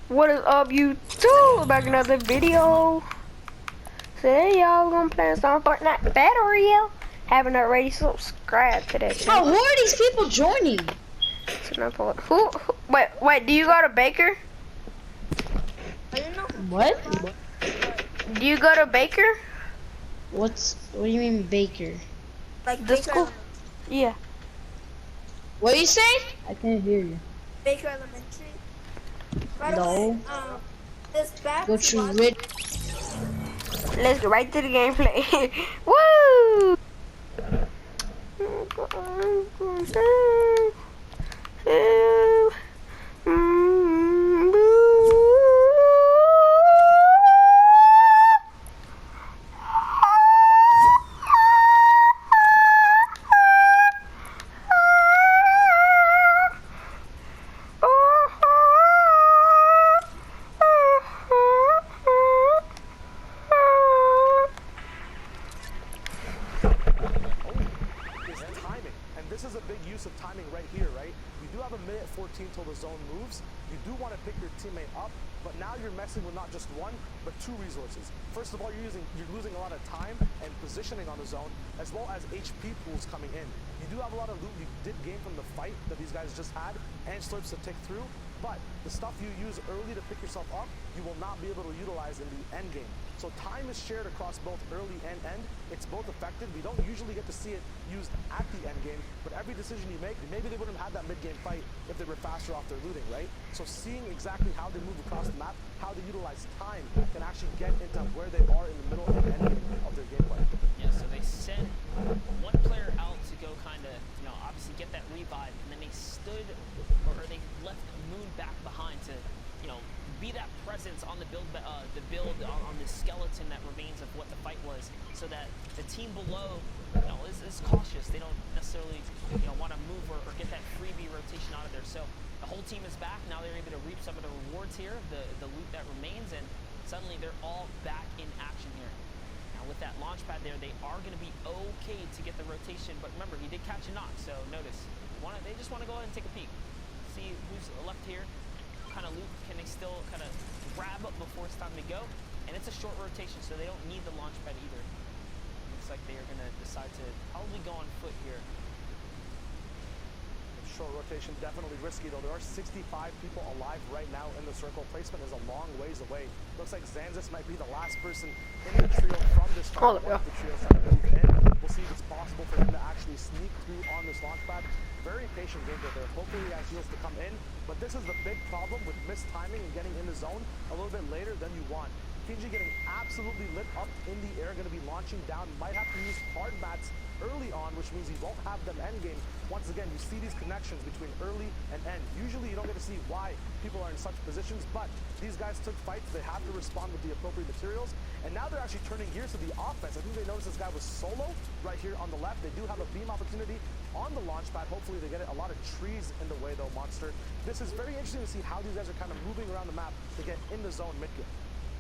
What is up, YouTube? Back another video. Today, y'all gonna play some Fortnite Battle Royale. Haven't already subscribed to that channel. Oh, who are these people joining? Wait, do you go to Baker? What? Do you go to Baker? What do you mean Baker? Like The school? Yeah. What do you say? I can't hear you. Baker Elementary. By the No. way, this back Go to Rid. Let's go right to the gameplay. Woo! This is a big use of timing right here, right? You do have a minute 14 till the zone moves. You do want to pick your teammate up, but now you're messing with not just one, but two resources. First of all, you're losing a lot of time and positioning on the zone, as well as HP pools coming in. You do have a lot of loot you did gain from the fight that these guys just had, and slurps to tick through, but the stuff you use early to pick yourself up, you will not be able to utilize in the end game. So time is shared across both early and end. It's both effective. We don't usually get to see it used at the end game, but every decision you make, maybe they wouldn't have had that mid-game fight if they were faster off their looting, right? So seeing exactly how they move across the map, how they utilize time, can actually get into where they are in the middle and end game of their gameplay. Yeah, so they sent one player out to go kind of, obviously get that revive, and then they stood, or they left Moon back behind to, be that presence on the build on the skeleton that remains of what the fight was, so that the team below, is cautious. They don't necessarily, want to move or get that freebie rotation out of there. So the whole team is back. Now they're able to reap some of the rewards here, the loot that remains, and suddenly they're all back in action here. Now with that launch pad there, they are going to be okay to get the rotation, but remember, he did catch a knock, so notice, they just want to go ahead and take a peek. See who's left here. Kind of loot can they still kind of grab up before it's time to go, and it's a short rotation, so they don't need the launch pad either. Looks like they are going to decide to probably go on foot here. Short rotation, definitely risky though. There are 65 people alive right now in the circle. Placement is a long ways away. Looks like Zanzis might be the last person in the trio from this fight. The trio's trying to move in. We'll see if it's possible for him to actually sneak through on this launch pad. Very patient gameplay there. Hopefully he has heals to come in, but this is the big problem with missed timing and getting in the zone a little bit later than you want. PG getting absolutely lit up in the air, going to be launching down. Might have to use hard mats early on, which means he won't have them end game. Once again, you see these connections between early and end. Usually you don't get to see why people are in such positions, but these guys took fights. They have to respond with the appropriate materials, and now they're actually turning gears to the offense. I think they noticed this guy was solo right here on the left. They do have a beam opportunity on the launch pad. Hopefully they get it. A lot of trees in the way though, Monster. This is very interesting to see how these guys are kind of moving around the map to get in the zone mid-game.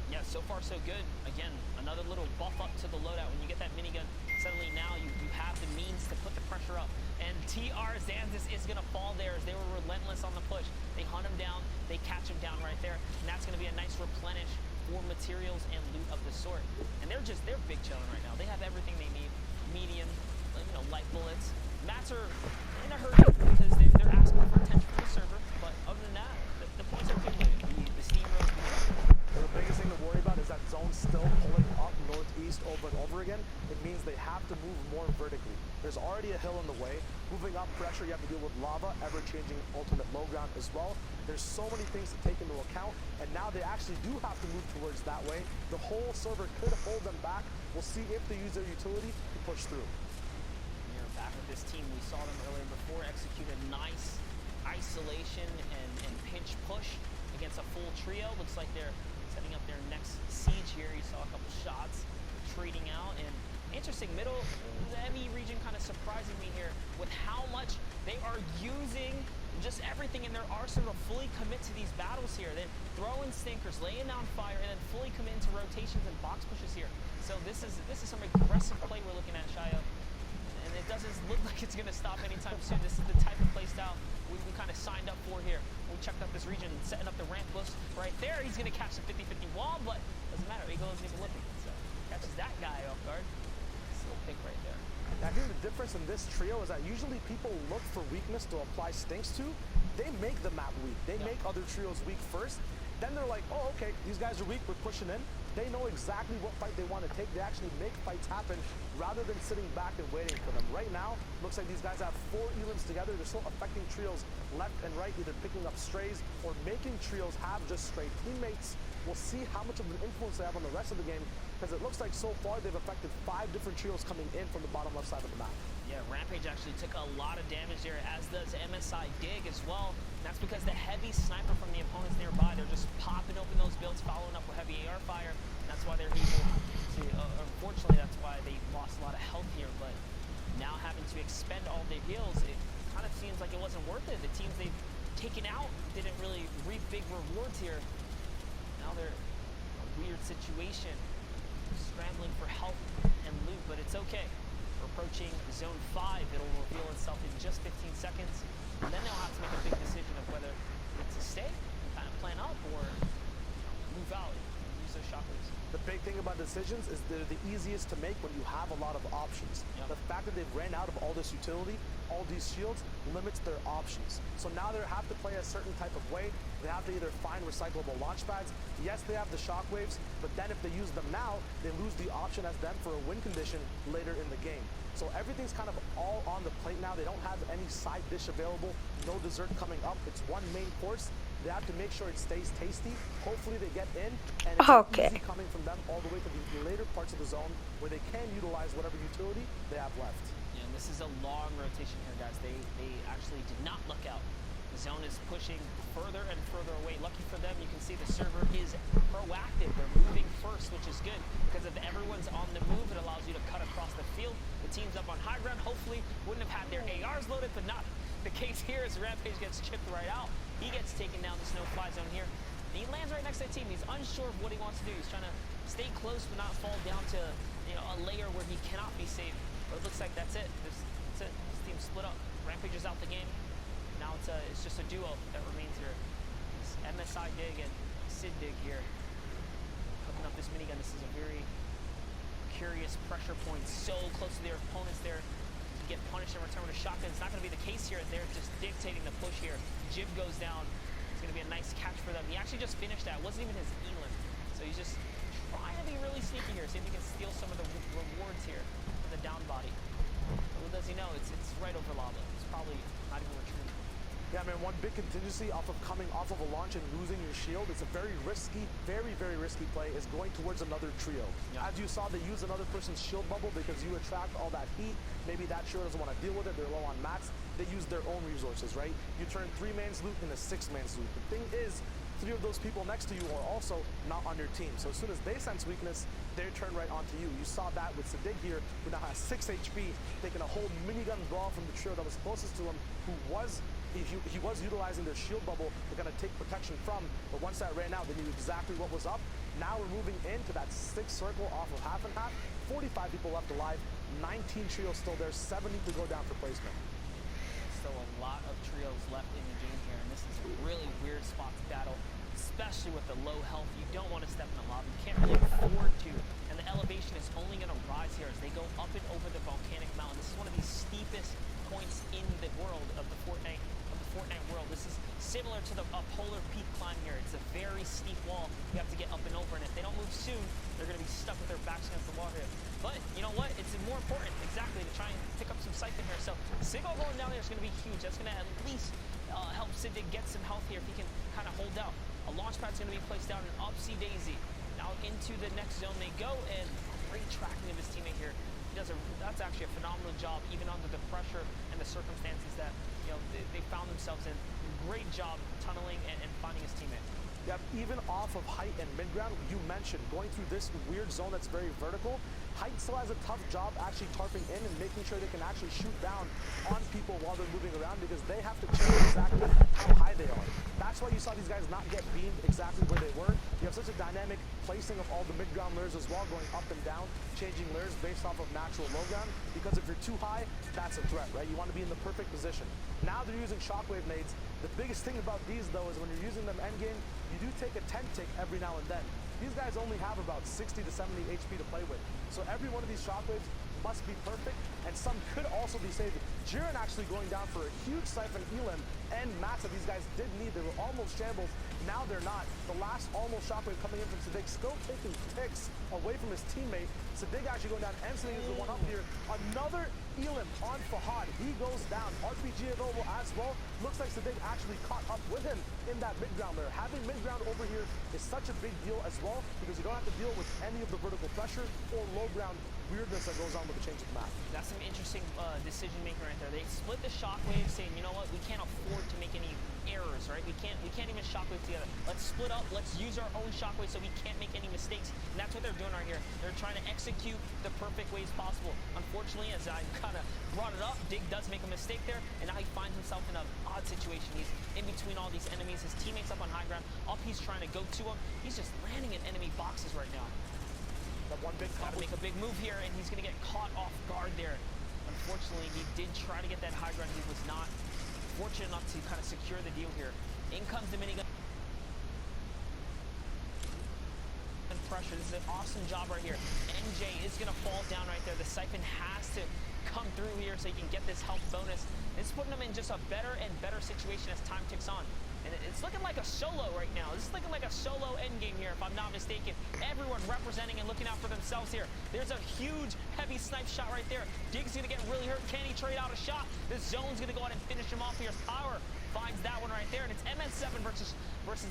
Yeah, so far so good. Again, another little buff up to the loadout. When you get that minigun, suddenly now you have the means to put the pressure up. And TR Zanzis is going to fall there as they were relentless on the push. They hunt him down, they catch him down right there, and that's going to be a nice replenish for materials and loot of the sort. And they're big chilling right now. They have everything they need. Medium, light bullets. Mats are in a hurry because they're asking for attention from the server, but other than that, the points are good. The steam road. The biggest thing to worry about is that zone still pulling up northeast over and over again. It means they have to move more vertically. There's already a hill in the way. Moving up pressure, you have to deal with lava, ever-changing ultimate low ground as well. There's so many things to take into account, and now they actually do have to move towards that way. The whole server could hold them back. We'll see if they use their utility to push through. We're back with this team. We saw them earlier before execute a nice isolation and pinch push against a full trio. Looks like they're setting up their next siege here. You saw a couple shots trading out, and interesting middle, the ME region kind of surprising me here with how much they are using just everything in their arsenal to fully commit to these battles here. They're throwing stinkers, laying down fire, and then fully commit into rotations and box pushes here. So this is some aggressive play we're looking at, Shayo. And it doesn't look like it's going to stop anytime soon. This is the type of playstyle we kind of signed up for here. We checked out this region, setting up the ramp bush right there. He's going to catch the 50-50 wall, but doesn't matter. Eagle isn't even looking. So catches that guy off guard. Still pick right there. I think the difference in this trio is that usually people look for weakness to apply stinks to. They make the map weak. They make other trios weak first. Then they're like, oh, okay, these guys are weak, we're pushing in. They know exactly what fight they want to take. They actually make fights happen rather than sitting back and waiting for them. Right now, looks like these guys have 4 elims together. They're still affecting trios left and right, either picking up strays or making trios have just stray teammates. We'll see how much of an influence they have on the rest of the game, because it looks like so far they've affected 5 different trios coming in from the bottom left side of the map. Yeah, Rampage actually took a lot of damage there, as does MSI Dig as well. And that's because the heavy sniper from the opponents nearby, they're just popping open those builds, following up with heavy AR fire. And that's why they're able to, unfortunately, that's why they lost a lot of health here. But now having to expend all their heals, it kind of seems like it wasn't worth it. The teams they've taken out didn't really reap big rewards here. Now they're in a weird situation, scrambling for health and loot, but it's okay. We're approaching zone 5. It'll reveal itself in just 15 seconds, and then they'll have to make a big decision of whether to stay and kind of plan up or move out and use those shockwaves. The big thing about decisions is they're the easiest to make when you have a lot of options. The fact that they've ran out of all this utility, all these shields, limits their options. So now they have to play a certain type of way. They have to either find recyclable launch pads. Yes, they have the shockwaves, but then if they use them now, they lose the option as them for a win condition later in the game. So everything's kind of all on the plate now. They don't have any side dish available, no dessert coming up. It's one main course. They have to make sure it stays tasty. Hopefully they get in, and it's easy coming from them all the way to the later parts of the zone where they can utilize whatever utility they have left. Yeah, and this is a long rotation here, guys. They actually did not luck out. The zone is pushing further and further away. Lucky for them, you can see the server is proactive. They're moving first, which is good, because if everyone's on the move, it allows you to cut across the field. The teams up on high ground hopefully wouldn't have had their ARs loaded, but not the case here as Rampage gets chipped right out. He gets taken down the no-fly zone here. And he lands right next to the team. He's unsure of what he wants to do. He's trying to stay close but not fall down to a layer where he cannot be saved. But it looks like that's it. That's it. This team split up. Rampage is out the game. Now it's just a duo that remains here. It's MSI Dig and Sid Dig here. Hooking up this minigun. This is a very curious pressure point. So close to their opponents there. Get punished in return with a shotgun. It's not going to be the case here. They're just dictating the push here. Jib goes down. It's going to be a nice catch for them. He actually just finished that. It wasn't even his elim. So he's just trying to be really sneaky here. See if he can steal some of the rewards here for the down body. But little does he know, it's right over lava. It's probably not even retreating. Yeah, man, one big contingency off of coming off of a launch and losing your shield. It's a very risky, very, very risky play, is going towards another trio. As you saw, they use another person's shield bubble because you attract all that heat. Maybe that trio doesn't want to deal with it. They're low on mats. They use their own resources, right? You turn 3-man's loot into 6-man's loot. The thing is, 3 of those people next to you are also not on your team. So as soon as they sense weakness, they turn right onto you. You saw that with Sadig here, who now has 6 HP, taking a whole minigun brawl from the trio that was closest to him, who was he was utilizing their shield bubble to kind of take protection from, but once that ran out, they knew exactly what was up. Now we're moving into that 6th circle off of half and half. 45 people left alive, 19 trios still there, 7 need to go down for placement. Still a lot of trios left in the game here, and this is a really weird spot to battle, especially with the low health. You don't want to step in the lobby. You can't really afford to, and the elevation is only going to rise here as they go up and over the volcanic mountain. This is one of the steepest points in the world of the Fortnite world. This is similar to the polar peak climb here. It's a very steep wall you have to get up and over, and if they don't move soon, they're going to be stuck with their backs against the wall here. But you know what? It's more important, exactly, to try and pick up some siphon here. So Signal going down there is going to be huge. That's going to at least help Sid get some health here if he can kind of hold out. A launch pad's going to be placed down in Upsy Daisy. Now into the next zone they go, and great tracking of his teammate here. That's actually a phenomenal job, even under the pressure and the circumstances that they found themselves in. Great job tunneling and finding his teammate. Yep, even off of height and mid-ground, you mentioned going through this weird zone that's very vertical. Height still has a tough job actually tarping in and making sure they can actually shoot down on people while they're moving around, because they have to check exactly how high they are. That's why you saw these guys not get beamed exactly where they were. You You have such a dynamic placing of all the mid-ground layers as well, going up and down, changing layers based off of natural low ground, because if you're too high, that's a threat, right? You want to be in the perfect position. Now they're using shockwave nades. The biggest thing about these, though, is when you're using them endgame, you do take a 10 tick every now and then. These guys only have about 60 to 70 HP to play with. So every one of these shockwaves must be perfect, and some could also be saved. Jiren actually going down for a huge Siphon Elim and mats that these guys did need. They were almost shambles. Now they're not. The last almost shockwave coming in from Sadig, still taking ticks away from his teammate. Sadig actually going down. Emsling is the one up here. Another Elim on Fahad. He goes down. RPG available as well. Looks like Sadig actually caught up with him in that mid-ground layer. Having mid-ground over here is such a big deal as well, because you don't have to deal with any of the vertical pressure or low-ground weirdness that goes on with the change of map. That's some interesting decision making right there. They split the shockwave, saying, you know what, we can't afford to make any errors, right? We can't even shockwave together. Let's split up. Let's use our own shockwave so we can't make any mistakes. And that's what they're doing right here. They're trying to execute the perfect ways possible. Unfortunately, as I kind of brought it up, Dig does make a mistake there, and now he finds himself in an odd situation. He's in between all these enemies. His teammates up on high ground. Up, he's trying to go to him. He's just landing in enemy boxes right now. That one big Gotta make a big move here, and he's gonna get caught off guard there. Unfortunately, he did try to get that high ground. He was not fortunate enough to kind of secure the deal here. In comes the minigun. Pressure. This is an awesome job right here. NJ is gonna fall down right there. The Siphon has to come through here so he can get this health bonus. It's putting him in just a better and better situation as time ticks on. And it's looking like a solo right now. This is looking like a solo endgame here, if I'm not mistaken. Everyone representing and looking out for themselves here. There's a huge, heavy snipe shot right there. Dig's gonna get really hurt. Can he trade out a shot? This zone's gonna go ahead and finish him off here. Power finds that one right there, and it's MS7 versus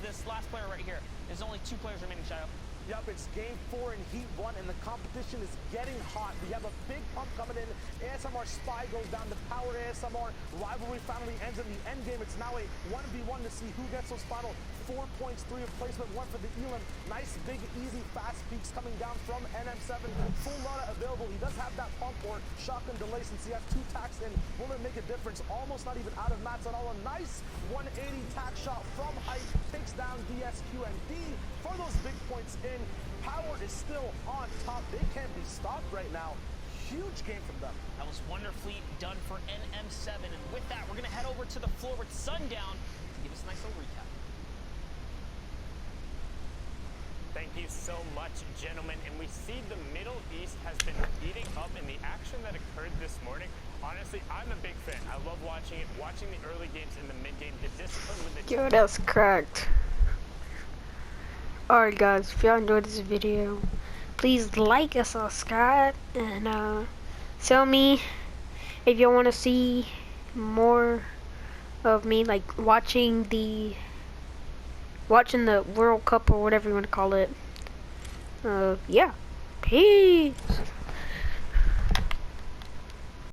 this last player right here. There's only 2 players remaining, Shayo. Yup, it's game 4 in Heat 1, and the competition is getting hot. We have a big pump coming in. ASMR Spy goes down to Power ASMR. Rivalry finally ends in the end game. It's now a 1v1 to see who gets those final 4 points, 3 of placement, 1 for the Elim. Nice, big, easy, fast peaks coming down from NM7. Full Lana available. He does have that pump or shotgun delay since he has 2 tacks in. Will it make a difference? Almost not even out of mats at all. A nice 180 tack shot from height. Takes down DSQ and D for those big points in. Power is still on top. They can't be stopped right now. Huge game from them. That was wonderfully done for NM7. And with that, we're going to head over to the floor with Sundown to give us a nice little recap. Thank you so much, gentlemen. And we see the Middle East has been heating up in the action that occurred this morning. Honestly, I'm a big fan. I love watching it, watching the early games and the mid game, the discipline with the Yo, that's cracked. Alright guys, if y'all enjoyed this video, please like and subscribe, and tell me if y'all want to see more of me, like watching the World Cup or whatever you want to call it. Yeah, peace.